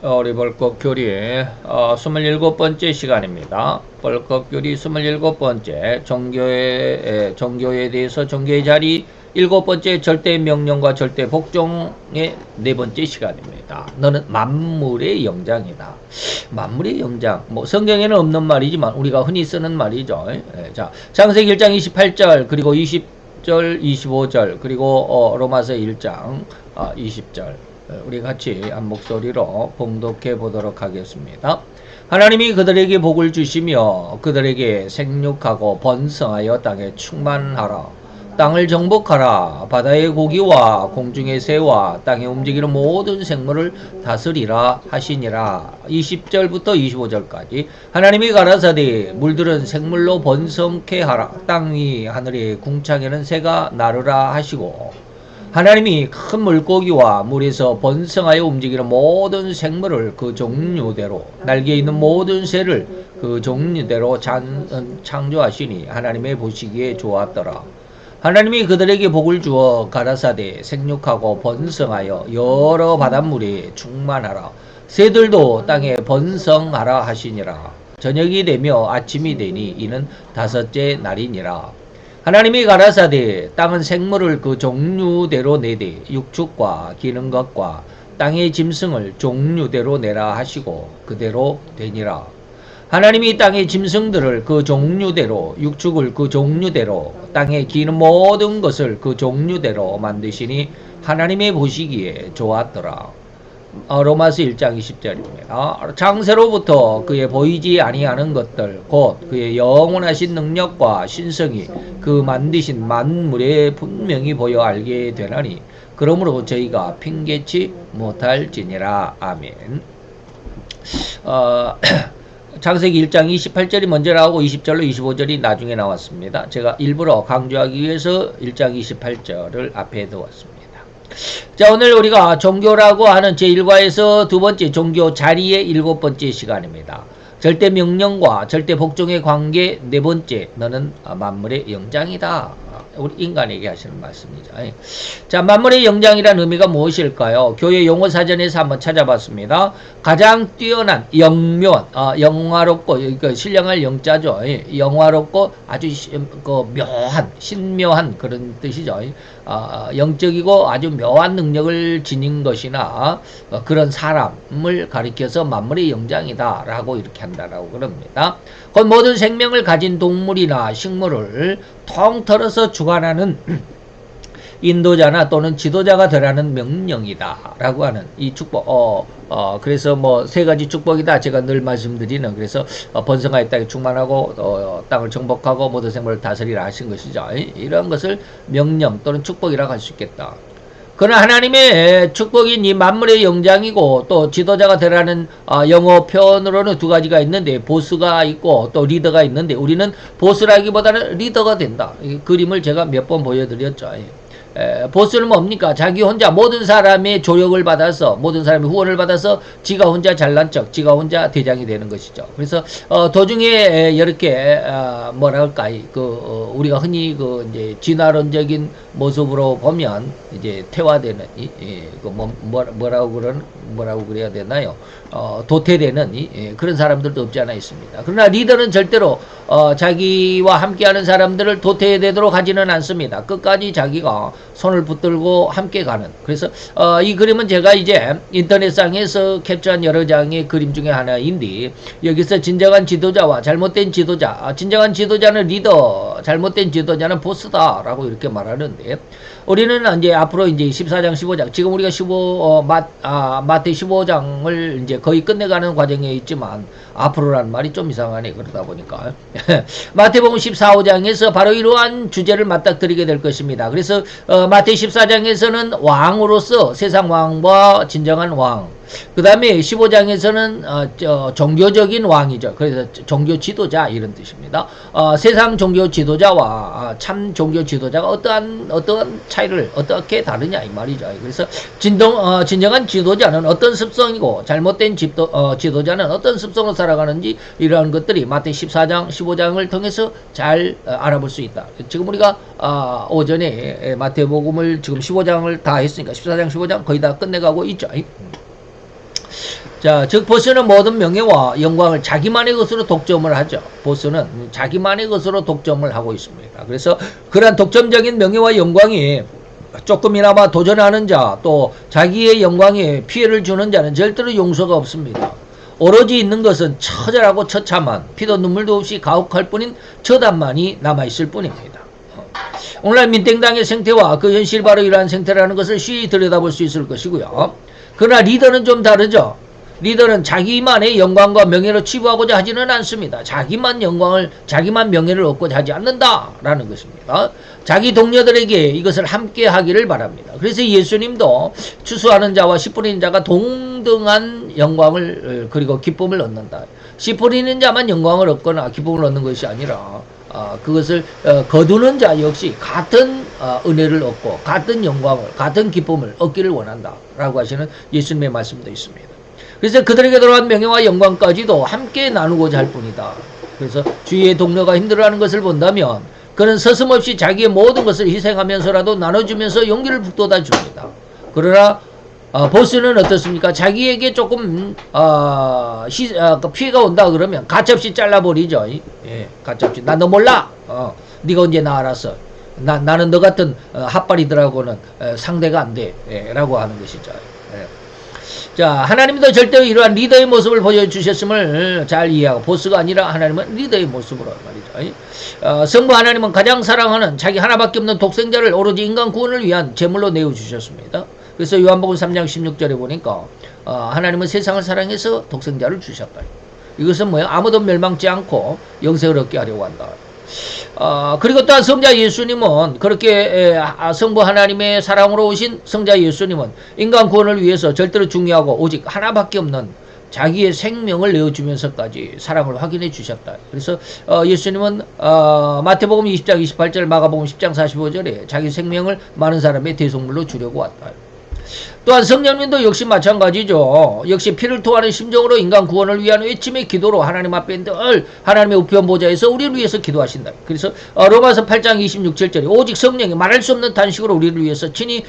우리 벌컥교리 27번째 시간입니다. 벌컥교리 27번째 종교에 대해서 종교의 자리 7번째 절대 명령과 절대 복종의 4번째 시간입니다. 너는 만물의 영장이다. 만물의 영장. 뭐 성경에는 없는 말이지만 우리가 흔히 쓰는 말이죠. 자, 창세기 1장 28절 그리고 20절 25절 그리고 로마서 1장 20절 우리 같이 한 목소리로 봉독해 보도록 하겠습니다. 하나님이 그들에게 복을 주시며 그들에게 생육하고 번성하여 땅에 충만하라. 땅을 정복하라. 바다의 고기와 공중의 새와 땅에 움직이는 모든 생물을 다스리라 하시니라. 20절부터 25절까지 하나님이 가라사대 물들은 생물로 번성케 하라. 땅 위 하늘의 궁창에는 새가 나르라 하시고 하나님이 큰 물고기와 물에서 번성하여 움직이는 모든 생물을 그 종류대로 날개 있는 모든 새를 그 종류대로 창조하시니 하나님의 보시기에 좋았더라. 하나님이 그들에게 복을 주어 가라사대 생육하고 번성하여 여러 바닷물에 충만하라. 새들도 땅에 번성하라 하시니라. 저녁이 되며 아침이 되니 이는 5째 날이니라. 하나님이 가라사대 땅은 생물을 그 종류대로 내되 육축과 기는 것과 땅의 짐승을 종류대로 내라 하시고 그대로 되니라. 하나님이 땅의 짐승들을 그 종류대로 육축을 그 종류대로 땅에 기는 모든 것을 그 종류대로 만드시니 하나님의 보시기에 좋았더라. 로마서 1장 20절입니다. 창세로부터 그의 보이지 아니하는 것들 곧 그의 영원하신 능력과 신성이 그 만드신 만물에 분명히 보여 알게 되나니 그러므로 저희가 핑계치 못할지니라. 아멘. 창세기 1장 28절이 먼저 나오고 20절로 25절이 나중에 나왔습니다. 제가 일부러 강조하기 위해서 1장 28절을 앞에 두었습니다. 자, 오늘 우리가 종교라고 하는 제1과에서 두 번째 종교 자리의 7번째 시간입니다. 절대 명령과 절대 복종의 관계 4번째, 너는 만물의 영장이다. 우리 인간에게 하시는 말씀이죠. 자, 만물의 영장이라는 의미가 무엇일까요? 교회 용어사전에서 한번 찾아봤습니다. 가장 뛰어난 영묘한, 영화롭고, 신령할 영자죠. 영화롭고 아주 묘한, 신묘한 그런 뜻이죠. 영적이고 아주 묘한 능력을 지닌 것이나 그런 사람을 가리켜서 만물의 영장이다 라고 이렇게 한다라고 그럽니다. 곧 모든 생명을 가진 동물이나 식물을 통틀어서 주관하는 인도자나 또는 지도자가 되라는 명령이다 라고 하는 이 축복. 그래서 뭐 3가지 축복이다 제가 늘 말씀드리는. 그래서 번성하여 땅에 충만하고 땅을 정복하고 모든 생물을 다스리라 하신 것이죠. 이런 것을 명령 또는 축복이라고 할 수 있겠다. 그러나 하나님의 축복인 이 만물의 영장이고 또 지도자가 되라는 영어 표현으로는 2가지가 있는데 보스가 있고 또 리더가 있는데 우리는 보스라기보다는 리더가 된다. 이 그림을 제가 몇 번 보여드렸죠. 보스는 뭡니까? 자기 혼자 모든 사람의 조력을 받아서 모든 사람의 후원을 받아서 지가 혼자 잘난 척, 지가 혼자 대장이 되는 것이죠. 그래서 도중에 이렇게 뭐랄까 우리가 흔히 이제 진화론적인 모습으로 보면 이제 퇴화되는 뭐라고 그래야 되나요? 도태되는 그런 사람들도 없지 않아 있습니다. 그러나 리더는 절대로 자기와 함께하는 사람들을 도태되도록 하지는 않습니다. 끝까지 자기가 손을 붙들고 함께 가는. 그래서 이 그림은 제가 이제 인터넷상에서 캡처한 여러 장의 그림 중에 하나인데 여기서 진정한 지도자와 잘못된 지도자, 진정한 지도자는 리더, 잘못된 지도자는 보스다라고 이렇게 말하는데 우리는 이제 앞으로 이제 14장, 15장, 지금 우리가 마태 15장을 이제 거의 끝내가는 과정에 있지만 앞으로라는 말이 좀 이상하네. 그러다 보니까 마태복음 14, 15장에서 바로 이러한 주제를 맞닥뜨리게 될 것입니다. 그래서 마태 14장에서는 왕으로서 세상 왕과 진정한 왕, 그 다음에 15장에서는 종교적인 왕이죠. 그래서 종교 지도자 이런 뜻입니다. 세상 종교 지도자와 참 종교 지도자가 어떠한 차이를 어떻게 다르냐 이 말이죠. 그래서 진정한 지도자는 어떤 습성이고 잘못된 지도자는 어떤 습성으로 살아가는지 이러한 것들이 마태 14장, 15장을 통해서 잘 알아볼 수 있다. 지금 우리가 오전에 마태복음을 지금 15장을 다 했으니까 14장, 15장 거의 다 끝내가고 있죠. 자, 즉 보스는 모든 명예와 영광을 자기만의 것으로 독점을 하죠. 보스는 자기만의 것으로 독점을 하고 있습니다. 그래서 그러한 독점적인 명예와 영광이 조금이나마 도전하는 자, 또 자기의 영광에 피해를 주는 자는 절대로 용서가 없습니다. 오로지 있는 것은 처절하고 처참한 피도 눈물도 없이 가혹할 뿐인 저단만이 남아있을 뿐입니다. 오늘날 민땡당의 생태와 그 현실이 바로 이러한 생태라는 것을 쉬이 들여다볼 수 있을 것이고요. 그러나 리더는 좀 다르죠. 리더는 자기만의 영광과 명예를 치부하고자 하지는 않습니다. 자기만 영광을, 자기만 명예를 얻고자 하지 않는다라는 것입니다. 자기 동료들에게 이것을 함께 하기를 바랍니다. 그래서 예수님도 추수하는 자와 씨 뿌리는 자가 동등한 영광을 그리고 기쁨을 얻는다. 씨 뿌리는 자만 영광을 얻거나 기쁨을 얻는 것이 아니라 그것을 거두는 자 역시 같은 은혜를 얻고 같은 영광을, 같은 기쁨을 얻기를 원한다라고 하시는 예수님의 말씀도 있습니다. 그래서 그들에게 돌아온 명예와 영광까지도 함께 나누고자 할 뿐이다. 그래서 주위의 동료가 힘들어하는 것을 본다면 그는 서슴없이 자기의 모든 것을 희생하면서라도 나눠주면서 용기를 북돋아 줍니다. 그러나 보스는 어떻습니까? 자기에게 조금 피해가 온다 그러면 가차없이 잘라버리죠. 예, 가차없이. 나 너 몰라. 네가 언제 나 알았어. 나는 너 같은 핫바리들하고는 상대가 안 돼. 라고 하는 것이죠. 예. 자, 하나님도 절대로 이러한 리더의 모습을 보여주셨음을 잘 이해하고, 보스가 아니라 하나님은 리더의 모습으로 말이죠. 성부 하나님은 가장 사랑하는 자기 하나밖에 없는 독생자를 오로지 인간 구원을 위한 제물로 내어주셨습니다. 그래서 요한복음 3장 16절에 보니까 하나님은 세상을 사랑해서 독생자를 주셨다. 이것은 뭐예요? 아무도 멸망치 않고 영생을 얻게 하려고 한다. 그리고 또한 성자 예수님은 그렇게 성부 하나님의 사랑으로 오신 성자 예수님은 인간 구원을 위해서 절대로 중요하고 오직 하나밖에 없는 자기의 생명을 내어주면서까지 사랑을 확인해 주셨다. 그래서 예수님은 마태복음 20장 28절, 마가복음 10장 45절에 자기 생명을 많은 사람의 대속물로 주려고 왔다. 또한 성령님도 역시 마찬가지죠. 역시 피를 토하는 심정으로 인간 구원을 위한 외침의 기도로 하나님 앞에 늘 하나님의 우편 보좌에서 우리를 위해서 기도하신다. 그래서 로마서 8장 26절에 오직 성령이 말할 수 없는 단식으로 우리를 위해서 친히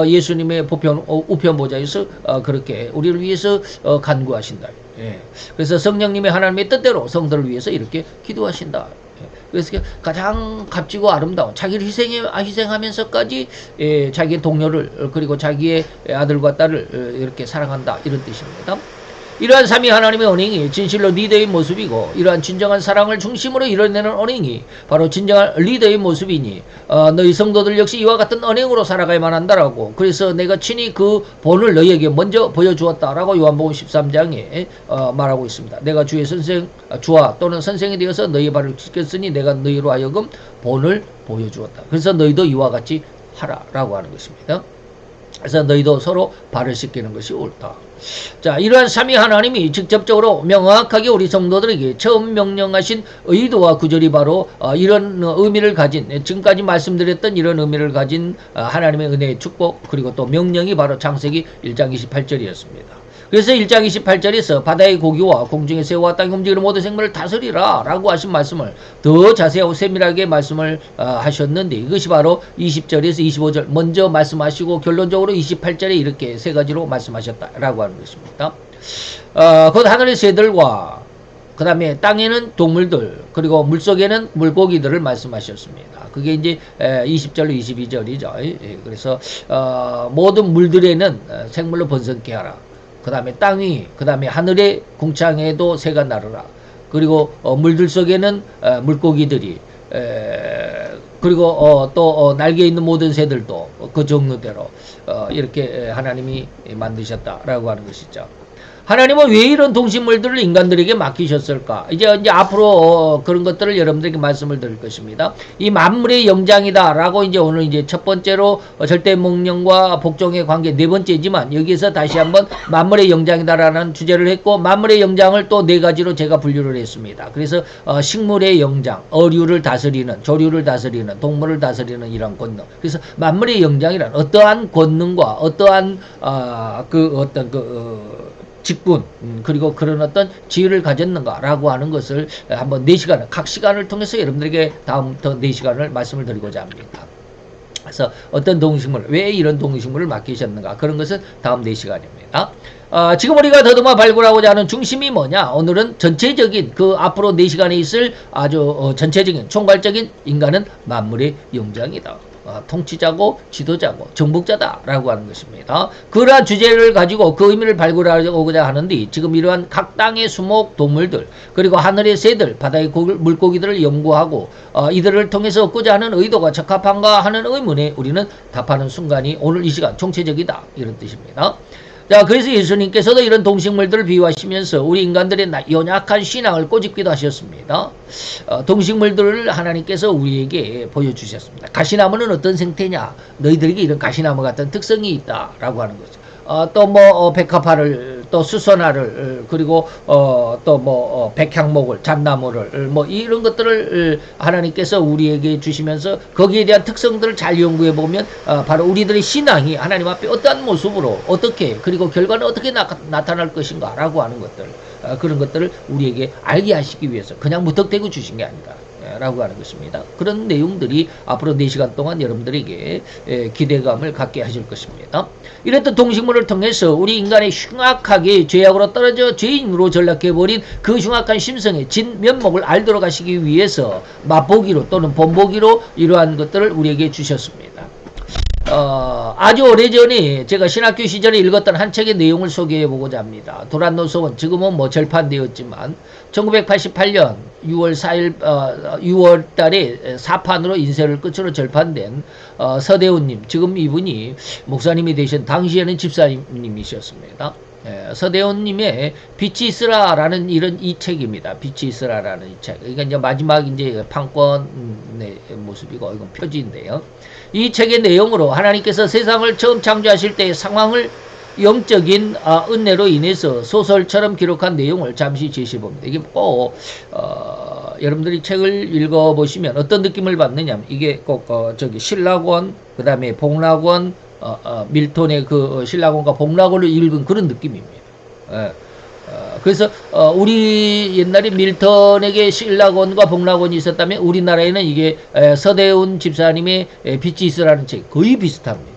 예수님의 우편 보좌에서 그렇게 우리를 위해서 간구하신다. 예. 그래서 성령님의 하나님의 뜻대로 성도를 위해서 이렇게 기도하신다. 그래서 가장 값지고 아름다운 자기를 희생하면서까지 자기의 동료를 그리고 자기의 아들과 딸을 이렇게 사랑한다, 이런 뜻입니다. 이러한 삼위 하나님의 언행이 진실로 리더의 모습이고 이러한 진정한 사랑을 중심으로 이뤄내는 언행이 바로 진정한 리더의 모습이니 너희 성도들 역시 이와 같은 언행으로 살아가야만 한다라고, 그래서 내가 친히 그 본을 너희에게 먼저 보여주었다라고 요한복음 13장에 말하고 있습니다. 내가 주와 또는 선생이 되어서 너희 발을 씻겼으니 내가 너희로 하여금 본을 보여주었다. 그래서 너희도 이와 같이 하라라고 하는 것입니다. 그래서 너희도 서로 발을 씻기는 것이 옳다. 자, 이러한 삼위 하나님이 직접적으로 명확하게 우리 성도들에게 처음 명령하신 의도와 구절이 바로 이런 의미를 가진, 지금까지 말씀드렸던 이런 의미를 가진 하나님의 은혜의 축복, 그리고 또 명령이 바로 창세기 1장 28절이었습니다. 그래서 1장 28절에서 바다의 고기와 공중의 새와 땅에 움직이는 모든 생물을 다스리라 라고 하신 말씀을 더 자세하고 세밀하게 말씀을 하셨는데, 이것이 바로 20절에서 25절 먼저 말씀하시고 결론적으로 28절에 이렇게 세 가지로 말씀하셨다라고 하는 것입니다. 곧 하늘의 새들과 그 다음에 땅에는 동물들, 그리고 물속에는 물고기들을 말씀하셨습니다. 그게 이제 20절로 22절이죠. 그래서 모든 물들에는 생물로 번성케 하라. 그 다음에 땅이, 그 다음에 하늘의 궁창에도 새가 나르라. 그리고 물들 속에는 물고기들이, 그리고 또 날개 있는 모든 새들도 그 종류대로 이렇게 하나님이 만드셨다라고 하는 것이죠. 하나님은 왜 이런 동식물들을 인간들에게 맡기셨을까? 이제 앞으로 그런 것들을 여러분들에게 말씀을 드릴 것입니다. 이 만물의 영장이다라고 이제 오늘 이제 첫 번째로 절대 명령과 복종의 관계 네 번째지만, 여기에서 다시 한번 만물의 영장이다라는 주제를 했고, 만물의 영장을 또 네 가지로 제가 분류를 했습니다. 그래서 식물의 영장, 어류를 다스리는, 조류를 다스리는, 동물을 다스리는 이런 권능. 그래서 만물의 영장이란 어떠한 권능과 어떠한 직분, 그리고 그런 어떤 지혜를 가졌는가라고 하는 것을 한번 4시간을, 각 시간을 통해서 여러분들에게 다음부터 4시간을 말씀을 드리고자 합니다. 그래서 어떤 동식물, 왜 이런 동식물을 맡기셨는가, 그런 것은 다음 4시간입니다. 지금 우리가 더듬어 발굴하고자 하는 중심이 뭐냐? 오늘은 전체적인 그 앞으로 4시간에 있을 아주 전체적인 총괄적인 인간은 만물의 영장이다. 통치자고 지도자고 정복자다라고 하는 것입니다. 그러한 주제를 가지고 그 의미를 발굴하고자 하는데, 지금 이러한 각 땅의 수목 동물들, 그리고 하늘의 새들, 바다의 물고기들을 연구하고 이들을 통해서 얻고자 하는 의도가 적합한가 하는 의문에 우리는 답하는 순간이 오늘 이 시간 총체적이다, 이런 뜻입니다. 자, 그래서 예수님께서도 이런 동식물들을 비유하시면서 우리 인간들의 연약한 신앙을 꼬집기도 하셨습니다. 동식물들을 하나님께서 우리에게 보여주셨습니다. 가시나무는 어떤 생태냐? 너희들에게 이런 가시나무 같은 특성이 있다라고 하는 거죠. 또 뭐 백합화를, 또 수선화를, 그리고 또 뭐 백향목을, 잣나무를, 뭐 이런 것들을 하나님께서 우리에게 주시면서 거기에 대한 특성들을 잘 연구해 보면 바로 우리들의 신앙이 하나님 앞에 어떠한 모습으로 어떻게, 그리고 결과는 어떻게 나타날 것인가라고 하는 것들, 그런 것들을 우리에게 알게 하시기 위해서 그냥 무턱대고 주신 게 아니다 라고 하는 것입니다. 그런 내용들이 앞으로 4시간 동안 여러분들에게 기대감을 갖게 하실 것입니다. 이랬던 동식물을 통해서 우리 인간의 흉악하게 죄악으로 떨어져 죄인으로 전락해버린 그 흉악한 심성의 진면목을 알도록 하시기 위해서 맛보기로 또는 본보기로 이러한 것들을 우리에게 주셨습니다. 아주 오래전에 제가 신학교 시절에 읽었던 한 책의 내용을 소개해보고자 합니다. 도란노소원, 지금은 뭐 절판되었지만 1988년 6월 4일 6월 달에 4판으로 인쇄를 끝으로 절판된 서대훈님, 지금 이분이 목사님이 되신 당시에는 집사님이셨습니다. 서대훈님의 빛이 있으라라는 이런 이 책입니다. 빛이 있으라라는 이 책. 그러니까 이제 마지막 이제 판권의 모습이고, 이건 표지인데요. 이 책의 내용으로 하나님께서 세상을 처음 창조하실 때의 상황을 영적인 은혜로 인해서 소설처럼 기록한 내용을 잠시 제시해 봅니다. 이게 꼭 여러분들이 책을 읽어보시면 어떤 느낌을 받느냐면, 이게 꼭 저기 신라권, 그 다음에 복락원, 밀톤의 그 신라권과 복락원을 읽은 그런 느낌입니다. 그래서 우리 옛날에 밀턴에게 신라권과 복락원이 있었다면 우리나라에는 이게 서대훈 집사님의 빛이 있으라는 책 거의 비슷합니다.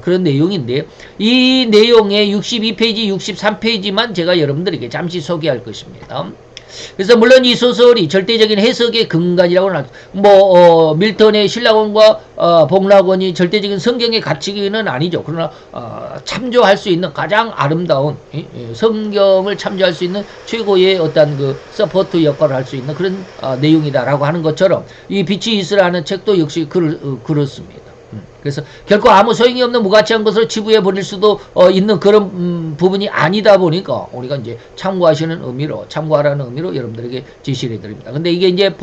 그런 내용인데, 이 내용의 62페이지, 63페이지만 제가 여러분들에게 잠시 소개할 것입니다. 그래서 물론 이 소설이 절대적인 해석의 근간이라고는 하죠. 뭐 밀턴의 신라권과 복락원이 절대적인 성경의 가치는 아니죠. 그러나 참조할 수 있는 가장 아름다운, 성경을 참조할 수 있는 최고의 어떤 그 서포트 역할을 할 수 있는 그런 내용이다라고 하는 것처럼 이 빛이 있으라는 책도 역시 그렇습니다. 그래서 결코 아무 소용이 없는 무가치한 것으로 치부해 버릴 수도 있는 그런 부분이 아니다 보니까 우리가 이제 참고하라는 의미로 여러분들에게 제시를 해드립니다. 근데 이게 이제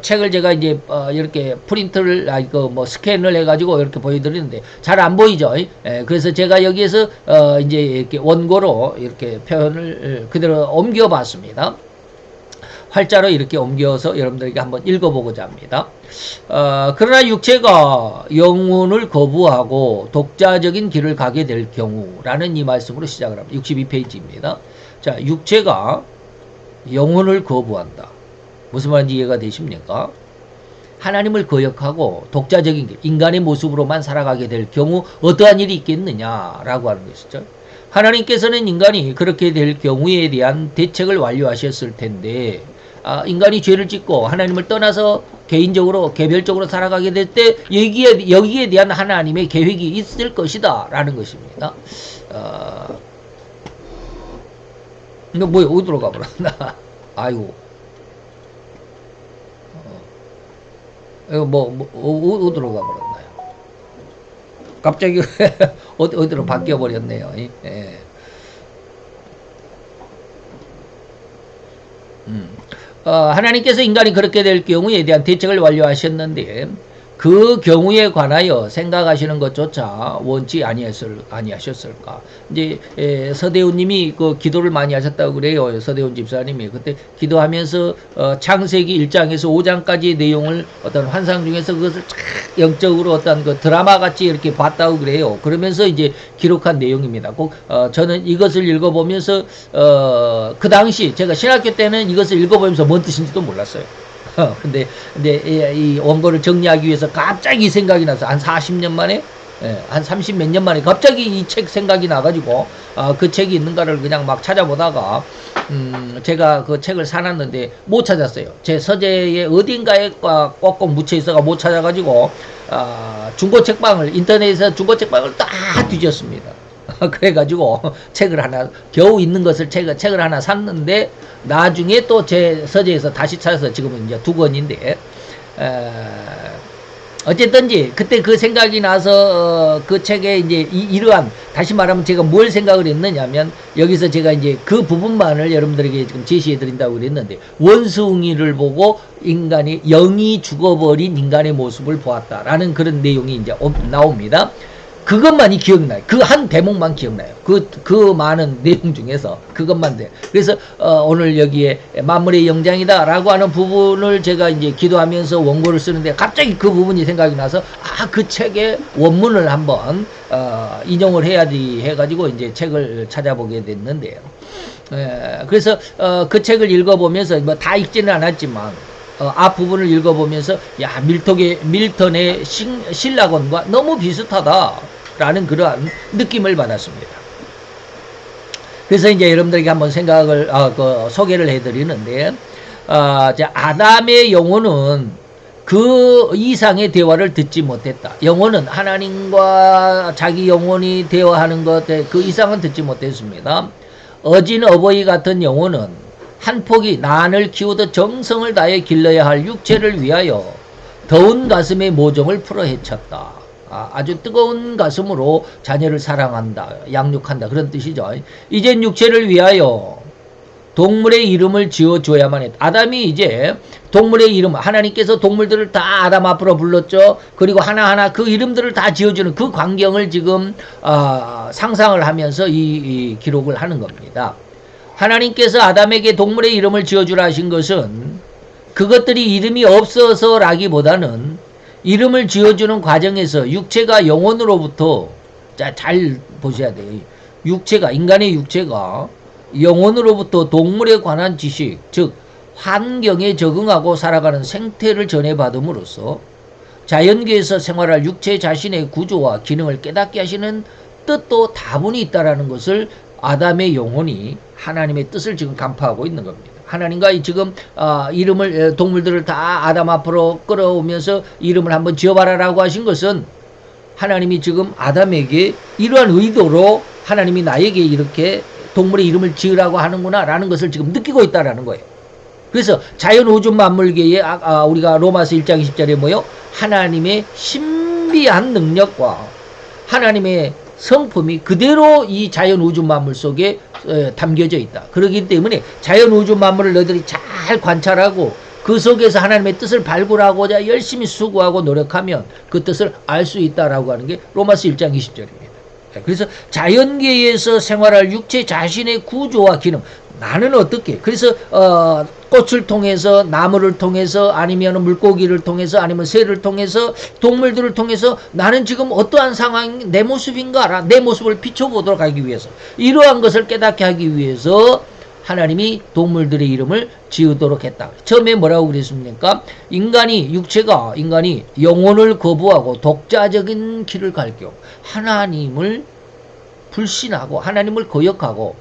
책을 제가 이제 이렇게 프린트를 뭐 스캔을 해가지고 이렇게 보여드리는데 잘 안 보이죠? 그래서 제가 여기에서 이제 이렇게 원고로 이렇게 표현을 그대로 옮겨봤습니다. 활자로 이렇게 옮겨서 여러분들에게 한번 읽어보고자 합니다. 그러나 육체가 영혼을 거부하고 독자적인 길을 가게 될 경우라는 이 말씀으로 시작을 합니다. 62페이지입니다. 자, 육체가 영혼을 거부한다. 무슨 말인지 이해가 되십니까? 하나님을 거역하고 독자적인 길, 인간의 모습으로만 살아가게 될 경우 어떠한 일이 있겠느냐라고 하는 것이죠. 하나님께서는 인간이 그렇게 될 경우에 대한 대책을 완료하셨을 텐데, 인간이 죄를 짓고 하나님을 떠나서 개인적으로 개별적으로 살아가게 될 때 여기에 대한 하나님의 계획이 있을 것이다 라는 것입니다. 너 뭐야, 어디로 가버렸나? 아이고, 어디로 가버렸나요? 갑자기 어디로 바뀌어버렸네요. 예. 하나님께서 인간이 그렇게 될 경우에 대한 대책을 완료하셨는데, 그 경우에 관하여 생각하시는 것조차 원치 아니하셨을까? 이제 서대훈님이 그 기도를 많이 하셨다고 그래요. 서대훈 집사님이 그때 기도하면서 창세기 1장에서 5장까지의 내용을 어떤 환상 중에서 그것을 영적으로 어떤 그 드라마 같이 이렇게 봤다고 그래요. 그러면서 이제 기록한 내용입니다. 꼭 저는 이것을 읽어보면서 그 당시 제가 신학교 때는 이것을 읽어보면서 뭔 뜻인지도 몰랐어요. 근데 이 원고를 정리하기 위해서 갑자기 생각이 나서 한 40년 만에, 한 30 몇 년 만에 갑자기 이 책 생각이 나가지고 그 책이 있는가를 그냥 막 찾아보다가 제가 그 책을 사놨는데 못 찾았어요. 제 서재에 어딘가에 꼭꼭 묻혀 있어가 못 찾아가지고 중고 책방을, 인터넷에서 중고 책방을 다 뒤졌습니다. 그래가지고 책을 하나, 겨우 있는 것을 책을 하나 샀는데 나중에 또 제 서재에서 다시 찾아서 지금은 이제 2권인데, 어쨌든지 그때 그 생각이 나서 그 책에 이제 이러한, 다시 말하면 제가 뭘 생각을 했느냐면, 여기서 제가 이제 그 부분만을 여러분들에게 지금 제시해 드린다고 그랬는데, 원숭이를 보고 인간이, 영이 죽어버린 인간의 모습을 보았다라는 그런 내용이 이제 나옵니다. 그것만이 기억나요. 그 한 대목만 기억나요. 그 많은 내용 중에서 그것만 돼. 그래서 오늘 여기에 만물의 영장이다 라고 하는 부분을 제가 이제 기도하면서 원고를 쓰는데 갑자기 그 부분이 생각이 나서 그 책의 원문을 한번 인용을 해야지 해가지고 이제 책을 찾아보게 됐는데요. 그래서 그 책을 읽어보면서 뭐 다 읽지는 않았지만 앞부분을 읽어보면서 밀턴의 신라곤과 너무 비슷하다라는 그러한 느낌을 받았습니다. 그래서 이제 여러분들에게 한번 생각을 소개를 해드리는데, 아담의 영혼은 그 이상의 대화를 듣지 못했다. 영혼은 하나님과 자기 영혼이 대화하는 것 그 이상은 듣지 못했습니다. 어진 어버이 같은 영혼은 한 폭이 난을 키우듯 정성을 다해 길러야 할 육체를 위하여 더운 가슴의 모종을 풀어 헤쳤다. 아주 뜨거운 가슴으로 자녀를 사랑한다, 양육한다, 그런 뜻이죠. 이젠 육체를 위하여 동물의 이름을 지어줘야만 했다. 아담이 이제 동물의 이름, 하나님께서 동물들을 다 아담 앞으로 불렀죠. 그리고 하나하나 그 이름들을 다 지어주는 그 광경을 지금 상상을 하면서 이 기록을 하는 겁니다. 하나님께서 아담에게 동물의 이름을 지어주라 하신 것은 그것들이 이름이 없어서라기보다는 이름을 지어주는 과정에서 육체가 영혼으로부터, 잘 보셔야 돼요. 인간의 육체가 영혼으로부터 동물에 관한 지식, 즉 환경에 적응하고 살아가는 생태를 전해받음으로써 자연계에서 생활할 육체 자신의 구조와 기능을 깨닫게 하시는 뜻도 다분히 있다라는 것을 아담의 영혼이 하나님의 뜻을 지금 간파하고 있는 겁니다. 하나님과 지금 동물들을 다 아담 앞으로 끌어오면서 이름을 한번 지어봐라라고 하신 것은 하나님이 지금 아담에게 이러한 의도로 하나님이 나에게 이렇게 동물의 이름을 지으라고 하는구나 라는 것을 지금 느끼고 있다라는 거예요. 그래서 자연 우주 만물계에 우리가 로마서 1장 20절에 뭐요? 하나님의 신비한 능력과 하나님의 성품이 그대로 이 자연 우주 만물 속에 담겨져 있다. 그렇기 때문에 자연 우주 만물을 너희들이 잘 관찰하고 그 속에서 하나님의 뜻을 발굴하고자 열심히 수고하고 노력하면 그 뜻을 알 수 있다라고 하는 게 로마서 1장 20절입니다. 그래서 자연계에서 생활할 육체 자신의 구조와 기능, 나는 어떻게, 그래서 꽃을 통해서, 나무를 통해서, 아니면 물고기를 통해서, 아니면 새를 통해서, 동물들을 통해서 나는 지금 어떠한 상황이 내 모습인가, 내 모습을 비춰보도록 하기 위해서, 이러한 것을 깨닫게 하기 위해서 하나님이 동물들의 이름을 지으도록 했다. 처음에 뭐라고 그랬습니까? 인간이 영혼을 거부하고 독자적인 길을 갈 경우, 하나님을 불신하고 하나님을 거역하고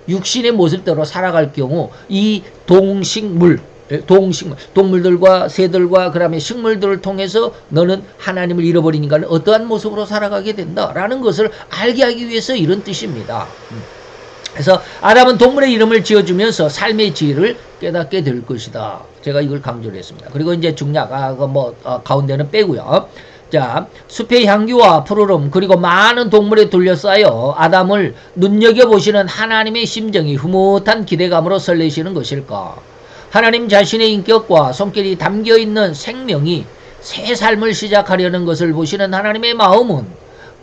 육신의 모습대로 살아갈 경우 이 동물들과 새들과 그다음에 식물들을 통해서 너는 하나님을 잃어버린 인간은 어떠한 모습으로 살아가게 된다라는 것을 알게 하기 위해서 이런 뜻입니다. 그래서 아담은 동물의 이름을 지어주면서 삶의 지혜를 깨닫게 될 것이다. 제가 이걸 강조를 했습니다. 그리고 이제 중략, 가운데는 빼고요. 자, 숲의 향기와 푸르름 그리고 많은 동물에 둘러싸여 아담을 눈여겨보시는 하나님의 심정이 흐뭇한 기대감으로 설레시는 것일까? 하나님 자신의 인격과 손길이 담겨있는 생명이 새 삶을 시작하려는 것을 보시는 하나님의 마음은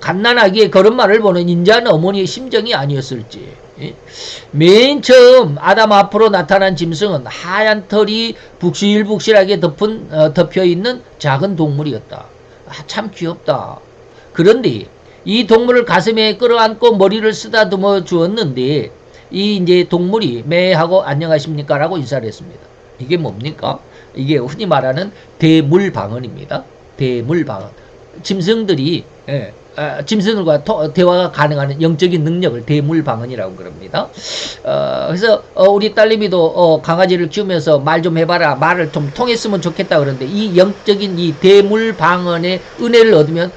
갓난아기의 걸음마를 보는 인자한 어머니의 심정이 아니었을지. 맨 처음 아담 앞으로 나타난 짐승은 하얀 털이 북실북실하게 덮여있는 작은 동물이었다. 참 귀엽다. 그런데 이 동물을 가슴에 끌어안고 머리를 쓰다듬어 주었는데 이 이제 동물이 매하고 안녕하십니까 라고 인사를 했습니다. 이게 뭡니까? 이게 흔히 말하는 대물방언입니다. 대물방언. 짐승들이 짐승들과 대화가 가능한 영적인 능력을 대물방언이라고 그럽니다. 그래서 우리 딸내미도 강아지를 키우면서 말 좀 해봐라, 말을 좀 통했으면 좋겠다 그러는데, 이 영적인 이 대물방언의 은혜를 얻으면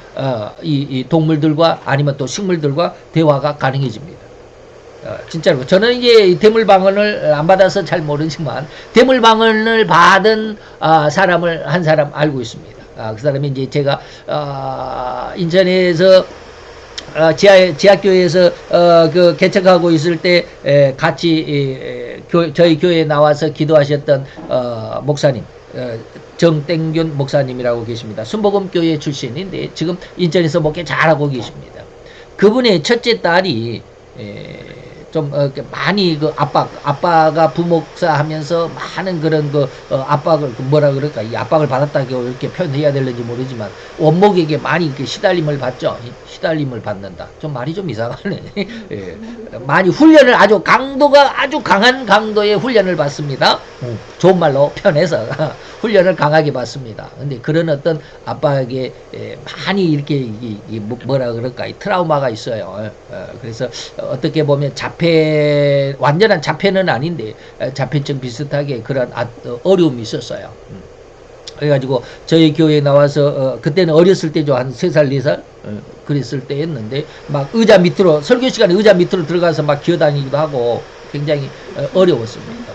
이 동물들과 아니면 또 식물들과 대화가 가능해집니다. 진짜로 저는 이제 대물방언을 안 받아서 잘 모르지만 대물방언을 받은 사람을 한 사람 알고 있습니다. 그 사람이 이제 제가 인천에서 지하교회에서 그 개척하고 있을 때 같이 저희 교회에 나와서 기도하셨던 목사님, 정땡균 목사님이라고 계십니다. 순복음교회 출신인데 지금 인천에서 목회 잘하고 계십니다. 그분의 첫째 딸이 좀 많이 그 아빠가 부목사 하면서 많은 그런 압박을 뭐라 그럴까, 이 압박을 받았다고 이렇게 표현해야 될는지 모르지만 원목에게 많이 이렇게 시달림을 받죠. 시달림을 받는다. 좀 말이 좀 이상하네. 예. 많이 훈련을 강도가 아주 강한 강도의 훈련을 받습니다. 좋은 말로 표현해서 훈련을 강하게 받습니다. 근데 그런 어떤 아빠에게 많이 이렇게 뭐라 그럴까, 이 트라우마가 있어요. 그래서 어떻게 보면 완전한 자폐는 아닌데 자폐증 비슷하게 그런 어려움이 있었어요. 그래가지고 저희 교회에 나와서 그때는 어렸을 때죠. 한 3살 4살 그랬을 때였는데 막 의자 밑으로, 설교 시간에 의자 밑으로 들어가서 막 기어다니기도 하고 굉장히 어려웠습니다.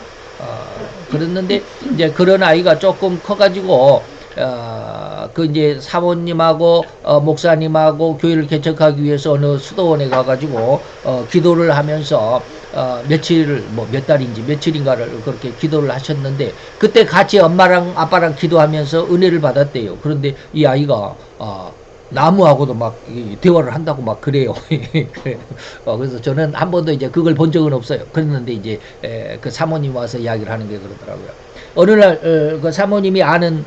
그랬는데 이제 그런 아이가 조금 커가지고 그 이제 사모님하고 목사님하고 교회를 개척하기 위해서 어느 수도원에 가가지고 기도를 하면서 며칠을 몇 달인지 며칠인가를 그렇게 기도를 하셨는데, 그때 같이 엄마랑 아빠랑 기도하면서 은혜를 받았대요. 그런데 이 아이가 나무하고도 막 대화를 한다고 막 그래요. 그래서 저는 한 번도 이제 그걸 본 적은 없어요. 그랬는데 이제 그 사모님 와서 이야기를 하는 게 그러더라고요. 어느 날 그 사모님이 아는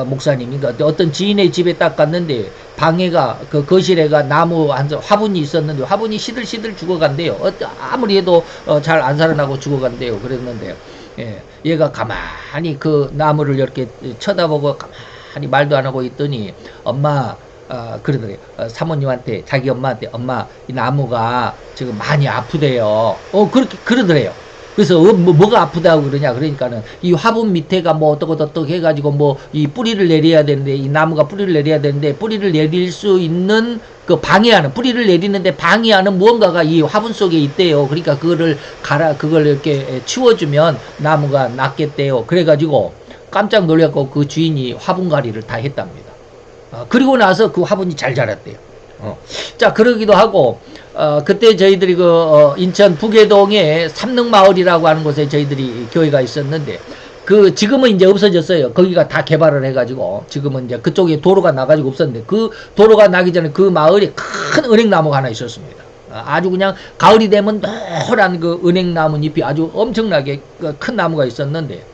목사님인가 어떤 지인의 집에 딱 갔는데 방에가 그 거실에가 나무 화분이 있었는데 화분이 시들시들 죽어간대요. 아무리 해도 잘 안 살아나고 죽어간대요. 그랬는데 얘가 가만히 그 나무를 이렇게 쳐다보고 가만히 말도 안 하고 있더니 엄마 그러더래요. 사모님한테, 자기 엄마한테, 엄마 이 나무가 지금 많이 아프대요. 그렇게 그러더래요. 그래서 뭐가 아프다고 그러냐 그러니까는 이 화분 밑에가 뭐 어떻고 해가지고 뭐 이 뿌리를 내려야 되는데, 이 나무가 뿌리를 내려야 되는데 뿌리를 내릴 수 있는 그 방해하는, 뿌리를 내리는데 방해하는 무언가가 이 화분 속에 있대요. 그러니까 그걸 이렇게 치워주면 나무가 낫겠대요. 그래가지고 깜짝 놀랐고 그 주인이 화분갈이를 다 했답니다. 그리고 나서 그 화분이 잘 자랐대요. 자, 그러기도 하고, 그때 저희들이 인천 북해동에 삼릉마을이라고 하는 곳에 저희들이 교회가 있었는데, 지금은 이제 없어졌어요. 거기가 다 개발을 해가지고, 지금은 이제 그쪽에 도로가 나가지고 없었는데, 그 도로가 나기 전에 그 마을에 큰 은행나무가 하나 있었습니다. 아주 그냥 가을이 되면 노란 그 은행나무 잎이 아주 엄청나게 큰 나무가 있었는데,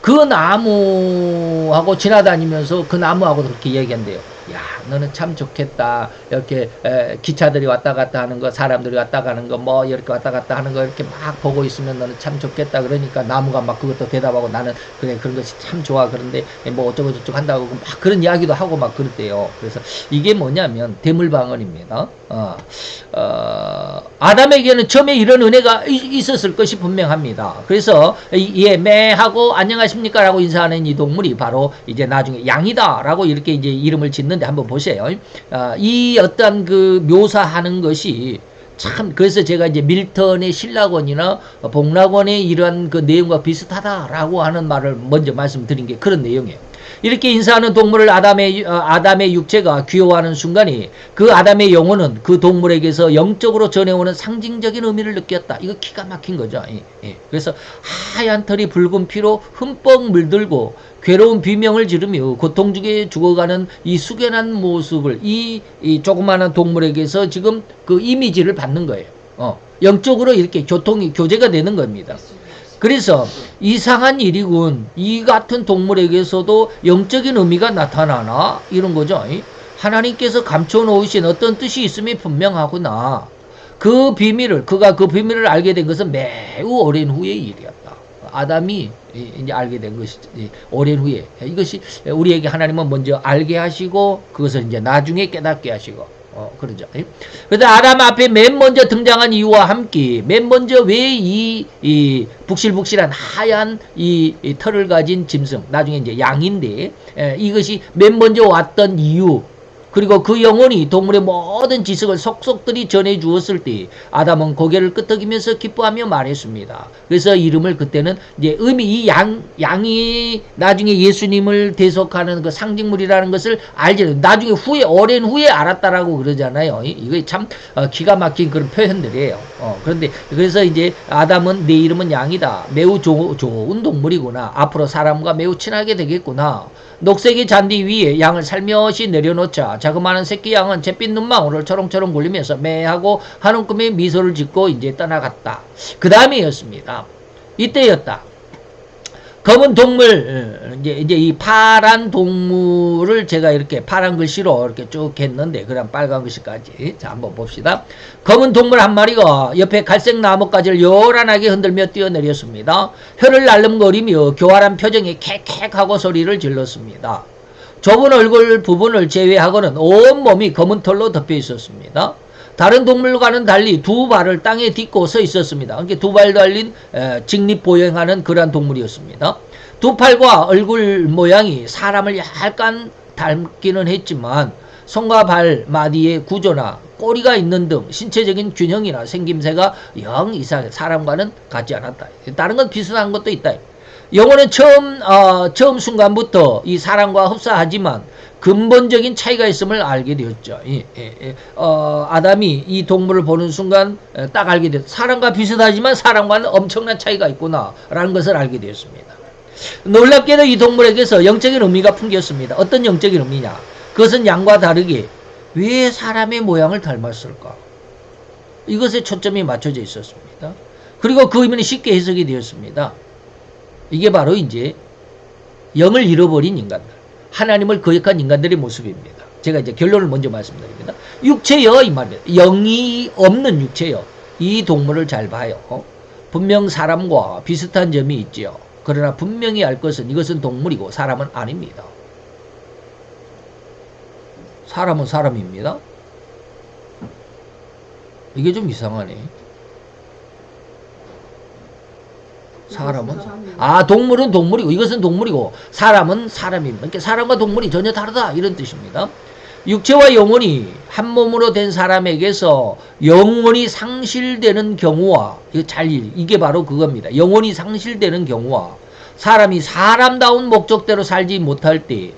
그 나무하고 지나다니면서 그 나무하고도 그렇게 얘기한대요. 야, 너는 참 좋겠다. 이렇게 기차들이 왔다 갔다 하는 거, 사람들이 왔다 가는 거, 뭐 이렇게 왔다 갔다 하는 거 이렇게 막 보고 있으면 너는 참 좋겠다. 그러니까 나무가 막 그것도 대답하고 나는 그래, 그런 것이 참 좋아. 그런데 뭐 어쩌고 저쩌고 한다고 막 그런 이야기도 하고 막 그랬대요. 그래서 이게 뭐냐면 대물방언입니다. 아담에게는 처음에 이런 은혜가 있었을 것이 분명합니다. 그래서 매하고 안녕하십니까 라고 인사하는 이 동물이 바로 이제 나중에 양이다 라고 이렇게 이제 이름을 짓는데 한번 보세요. 이 어떤 그 묘사하는 것이 참, 그래서 제가 이제 밀턴의 신라권이나 복락원의 이러한 그 내용과 비슷하다라고 하는 말을 먼저 말씀드린 게 그런 내용이에요. 이렇게 인사하는 동물을 아담의 육체가 귀여워하는 순간이 그 아담의 영혼은 그 동물에게서 영적으로 전해오는 상징적인 의미를 느꼈다. 이거 기가 막힌 거죠. 그래서 하얀 털이 붉은 피로 흠뻑 물들고 괴로운 비명을 지르며 고통 중에 죽어가는 이 숙연한 모습을 이 조그마한 동물에게서 지금 그 이미지를 받는 거예요. 영적으로 이렇게 교제가 되는 겁니다. 그래서 이상한 일이군. 이 같은 동물에게서도 영적인 의미가 나타나나? 이런 거죠. 하나님께서 감춰놓으신 어떤 뜻이 있음이 분명하구나. 그가 그 비밀을 알게 된 것은 매우 오랜 후의 일이었다. 아담이 이제 알게 된 것이 오랜 후에 이것이 우리에게 하나님은 먼저 알게 하시고 그것을 이제 나중에 깨닫게 하시고 그러죠. 그래서 아담 앞에 맨 먼저 등장한 이유와 함께 맨 먼저 왜 이 북실북실한 하얀 이 털을 가진 짐승 나중에 이제 양인데 이것이 맨 먼저 왔던 이유 그리고 그 영혼이 동물의 모든 지식을 속속들이 전해 주었을 때 아담은 고개를 끄덕이면서 기뻐하며 말했습니다. 그래서 이름을 그때는 이제 이 양이 나중에 예수님을 대속하는 그 상징물이라는 것을 알지 나중에 후에 오랜 후에 알았다라고 그러잖아요. 이거 참 기가 막힌 그런 표현들이에요. 그런데 그래서 이제 아담은 내 이름은 양이다. 매우 좋은 동물이구나. 앞으로 사람과 매우 친하게 되겠구나. 녹색의 잔디 위에 양을 살며시 내려놓자 자그마한 새끼 양은 잿빛 눈망울을 초롱초롱 굴리면서 매하고 한 움큼의 미소를 짓고 이제 떠나갔다. 그 다음이었습니다. 이때였다. 검은 동물 이제 이 파란 동물을 제가 이렇게 파란 글씨로 이렇게 쭉 했는데 그다음 빨간 글씨까지 자 한번 봅시다. 검은 동물 한 마리가 옆에 갈색 나뭇가지를 요란하게 흔들며 뛰어내렸습니다. 혀를 날름거리며 교활한 표정에 캑캑하고 소리를 질렀습니다. 좁은 얼굴 부분을 제외하고는 온몸이 검은 털로 덮여 있었습니다. 다른 동물과는 달리 두 발을 땅에 딛고 서 있었습니다. 그러니까 두 발 달린 직립보행하는 그러한 동물이었습니다. 두 팔과 얼굴 모양이 사람을 약간 닮기는 했지만 손과 발 마디의 구조나 꼬리가 있는 등 신체적인 균형이나 생김새가 영 이상해 사람과는 같지 않았다. 다른 건 비슷한 것도 있다. 영혼은 처음 순간부터 이 사람과 흡사하지만 근본적인 차이가 있음을 알게 되었죠. 아담이 이 동물을 보는 순간 딱 알게 되었죠. 사람과 비슷하지만 사람과는 엄청난 차이가 있구나라는 것을 알게 되었습니다. 놀랍게도 이 동물에게서 영적인 의미가 풍겼습니다. 어떤 영적인 의미냐? 그것은 양과 다르게 왜 사람의 모양을 닮았을까? 이것에 초점이 맞춰져 있었습니다. 그리고 그 의미는 쉽게 해석이 되었습니다. 이게 바로 이제 영을 잃어버린 인간들, 하나님을 거역한 인간들의 모습입니다. 제가 이제 결론을 먼저 말씀드립니다. 육체여 이 말입니다. 영이 없는 육체여. 이 동물을 잘 봐요. 분명 사람과 비슷한 점이 있지요. 그러나 분명히 알 것은 이것은 동물이고 사람은 아닙니다. 사람은 사람입니다. 이게 좀 이상하네. 사람은 동물은 동물이고 이것은 동물이고 사람은 사람입니다. 그러니까 사람과 동물이 전혀 다르다 이런 뜻입니다. 육체와 영혼이 한 몸으로 된 사람에게서 영혼이 상실되는 경우와 이게 바로 그겁니다. 영혼이 상실되는 경우와 사람이 사람다운 목적대로 살지 못할 때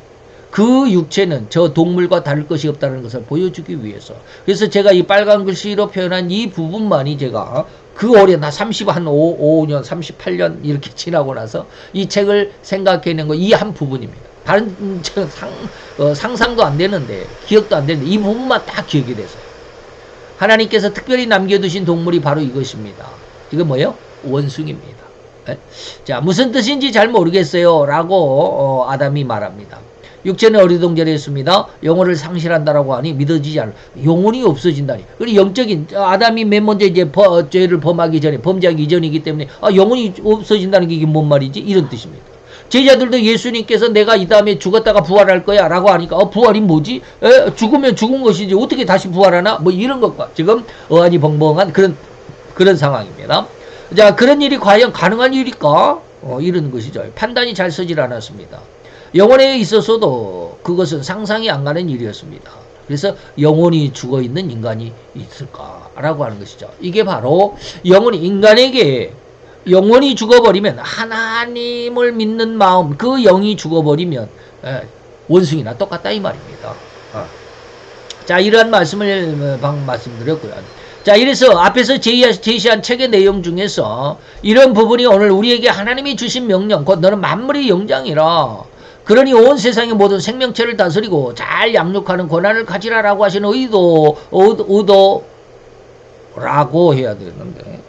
그 육체는 저 동물과 다를 것이 없다는 것을 보여주기 위해서 그래서 제가 이 빨간 글씨로 표현한 이 부분만이 제가 그 오래 나 35년 38년 이렇게 지나고 나서 이 책을 생각해낸 거 이 한 부분입니다. 다른 상상도 안 되는데 기억도 안 되는데 이 부분만 딱 기억이 돼서요. 하나님께서 특별히 남겨두신 동물이 바로 이것입니다. 이거 뭐예요? 원숭이입니다. 자, 무슨 뜻인지 잘 모르겠어요 라고 아담이 말합니다. 육체는 어리동절했습니다. 영혼을 상실한다라고 하니 믿어지지 않아. 영혼이 없어진다니. 그리고 영적인 아담이 맨 먼저 이제 죄를 범하기 전에 범죄하기 이전이기 때문에 영혼이 없어진다는 게 이게 뭔 말이지? 이런 뜻입니다. 제자들도 예수님께서 내가 이 다음에 죽었다가 부활할 거야 라고 하니까 부활이 뭐지? 죽으면 죽은 것이지 어떻게 다시 부활하나? 뭐 이런 것과 지금 어안이 벙벙한 그런 상황입니다. 자, 그런 일이 과연 가능한 일일까? 이런 것이죠. 판단이 잘 서질 않았습니다. 영혼에 있어서도 그것은 상상이 안 가는 일이었습니다. 그래서 영혼이 죽어있는 인간이 있을까라고 하는 것이죠. 이게 바로 인간에게 영혼이 죽어버리면 하나님을 믿는 마음 그 영이 죽어버리면 원숭이나 똑같다 이 말입니다. 자, 이러한 말씀을 방금 말씀드렸고요. 자, 이래서 앞에서 제시한 책의 내용 중에서 이런 부분이 오늘 우리에게 하나님이 주신 명령 곧 너는 만물의 영장이라 그러니 온 세상의 모든 생명체를 다스리고 잘 양육하는 권한을 가지라라고 하시는 의도라고 해야 되는데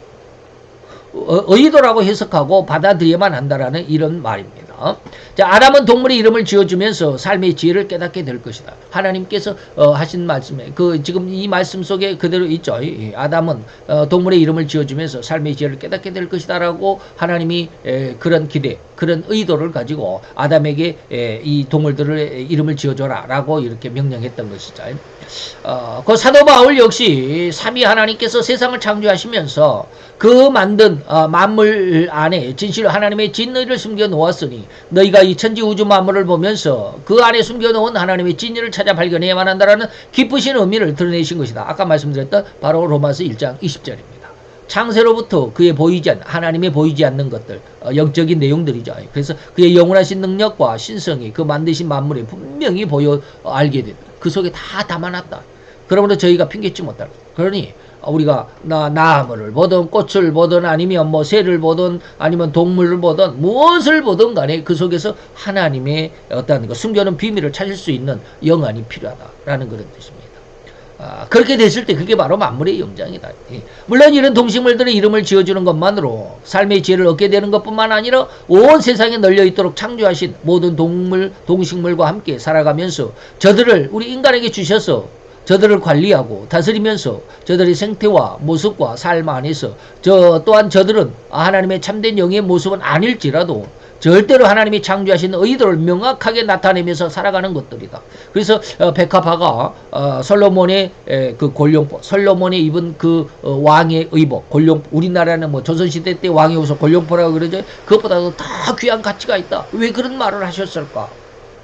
의도라고 해석하고 받아들여야만 한다라는 이런 말입니다. 있습니다. 자, 아담은 동물의 이름을 지어주면서 삶의 지혜를 깨닫게 될 것이다. 하나님께서 하신 말씀에 지금 이 말씀 속에 그대로 있죠. 아담은 동물의 이름을 지어주면서 삶의 지혜를 깨닫게 될 것이다라고 하나님이 그런 기대, 그런 의도를 가지고 아담에게 이 동물들의 이름을 지어줘라라고 이렇게 명령했던 것이죠. 그 사도 바울 역시 삼위 하나님께서 세상을 창조하시면서 그 만든 만물 안에 진실로 하나님의 진리를 숨겨 놓았으니 너희가 이 천지 우주 만물을 보면서 그 안에 숨겨 놓은 하나님의 진리를 찾아 발견해야만 한다라는 기쁘신 의미를 드러내신 것이다. 아까 말씀드렸던 바로 로마서 1장 20절입니다. 창세로부터 그의 보이지 않는 하나님의 보이지 않는 것들, 영적인 내용들이죠. 그래서 그의 영원하신 능력과 신성이 그 만드신 만물에 분명히 보여 알게 된다. 그 속에 다 담아놨다. 그러므로 저희가 핑계치 못할. 그러니 우리가 나무를 보든 꽃을 보든 아니면 뭐 새를 보든 아니면 동물을 보든 무엇을 보든 간에 그 속에서 하나님의 어떤 숨겨놓은 비밀을 찾을 수 있는 영안이 필요하다라는 그런 뜻입니다. 그렇게 됐을 때 그게 바로 만물의 영장이다. 물론 이런 동식물들의 이름을 지어주는 것만으로 삶의 지혜를 얻게 되는 것뿐만 아니라 온 세상에 널려있도록 창조하신 모든 동물, 동식물과 함께 살아가면서 저들을 우리 인간에게 주셔서 저들을 관리하고 다스리면서 저들의 생태와 모습과 삶 안에서 또한 저들은 하나님의 참된 영의 모습은 아닐지라도 절대로 하나님이 창조하신 의도를 명확하게 나타내면서 살아가는 것들이다. 그래서 백합화가 솔로몬의 그 골룡포, 솔로몬이 입은 그 왕의 의복, 골룡포, 우리나라는 뭐 조선시대 때 왕의 옷을 골룡포라고 그러죠. 그것보다도 더 귀한 가치가 있다. 왜 그런 말을 하셨을까?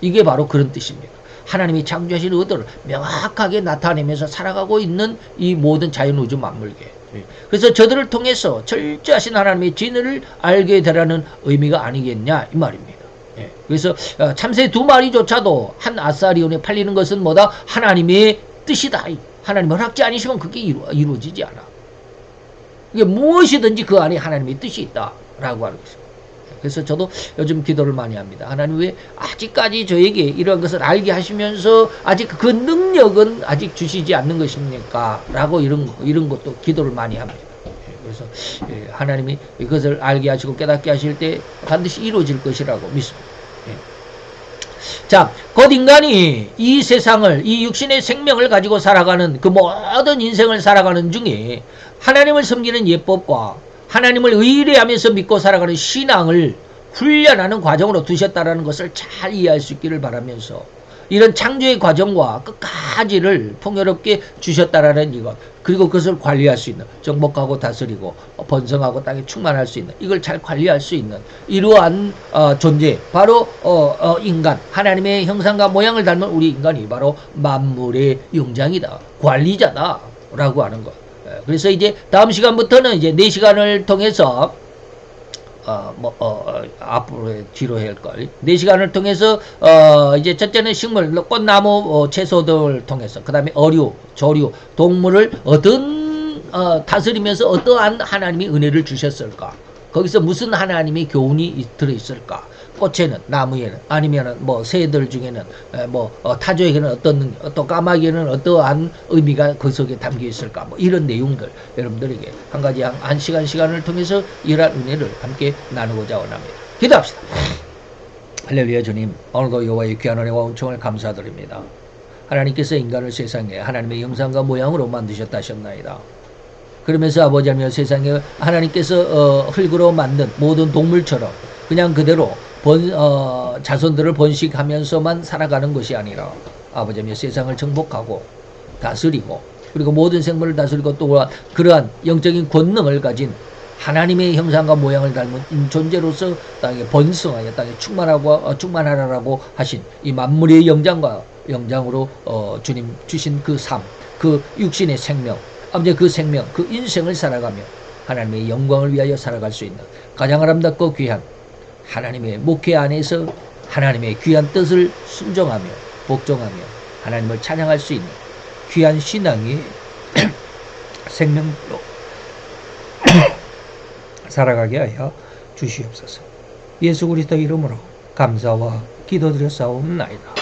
이게 바로 그런 뜻입니다. 하나님이 창조하신 의도를 명확하게 나타내면서 살아가고 있는 이 모든 자연우주 만물계. 그래서 저들을 통해서 철저하신 하나님의 진리를 알게 되라는 의미가 아니겠냐 이 말입니다. 그래서 참새 두 마리조차도 한 아사리온에 팔리는 것은 뭐다? 하나님의 뜻이다. 하나님 허락지 아니시면 그게 이루어지지 않아. 이게 무엇이든지 그 안에 하나님의 뜻이 있다라고 하는 것입니다. 그래서 저도 요즘 기도를 많이 합니다. 하나님 왜 아직까지 저에게 이러한 것을 알게 하시면서 아직 그 능력은 아직 주시지 않는 것입니까? 라고 이런 것도 기도를 많이 합니다. 그래서 하나님이 이것을 알게 하시고 깨닫게 하실 때 반드시 이루어질 것이라고 믿습니다. 자, 곧 인간이 이 세상을, 이 육신의 생명을 가지고 살아가는 그 모든 인생을 살아가는 중에 하나님을 섬기는 예법과 하나님을 의뢰하면서 믿고 살아가는 신앙을 훈련하는 과정으로 두셨다는 것을 잘 이해할 수 있기를 바라면서 이런 창조의 과정과 끝까지를 풍요롭게 주셨다라는 이것, 그리고 그것을 관리할 수 있는, 정복하고 다스리고 번성하고 땅에 충만할 수 있는, 이걸 잘 관리할 수 있는 이러한 존재, 바로 인간, 하나님의 형상과 모양을 닮은 우리 인간이 바로 만물의 영장이다, 관리자다 라고 하는 것. 그래서 이제 다음 시간부터는 이제 4시간을 통해서 앞으로 뒤로 할걸. 4시간을 통해서 이제 첫째는 식물, 꽃나무, 채소들을 통해서, 그 다음에 어류, 조류, 동물을 다스리면서 어떠한 하나님이 은혜를 주셨을까? 거기서 무슨 하나님의 교훈이 들어있을까? 꽃에는, 나무에는, 아니면은 뭐 새들 중에는 타조에게는 어떤 능력, 또 까마귀에는 어떠한 의미가 그 속에 담겨 있을까? 뭐 이런 내용들 여러분들에게 한 가지 한 시간을 통해서 이러한 은혜를 함께 나누고자 원합니다. 기도합시다. 할렐루야. 주님, 오늘도 여호와의 귀한 은혜와 은총을 감사드립니다. 하나님께서 인간을 세상에 하나님의 형상과 모양으로 만드셨다 하셨나이다. 그러면서 아버지 하나님, 세상에 하나님께서 흙으로 만든 모든 동물처럼 그냥 그대로 자손들을 번식하면서만 살아가는 것이 아니라 아버지 하나님, 세상을 정복하고 다스리고 그리고 모든 생물을 다스리고 또 그러한 영적인 권능을 가진 하나님의 형상과 모양을 닮은 존재로서 땅에 번성하여 땅에 충만하라고 하신 이 만물의 영장으로 주님 주신 그 삶, 그 육신의 생명, 아버지 그 생명, 그 인생을 살아가며 하나님의 영광을 위하여 살아갈 수 있는 가장 아름답고 귀한 하나님의 목회 안에서 하나님의 귀한 뜻을 순종하며 복종하며 하나님을 찬양할 수 있는 귀한 신앙의 생명으로 살아가게 하여 주시옵소서. 예수 그리스도 이름으로 감사와 기도드렸사옵나이다.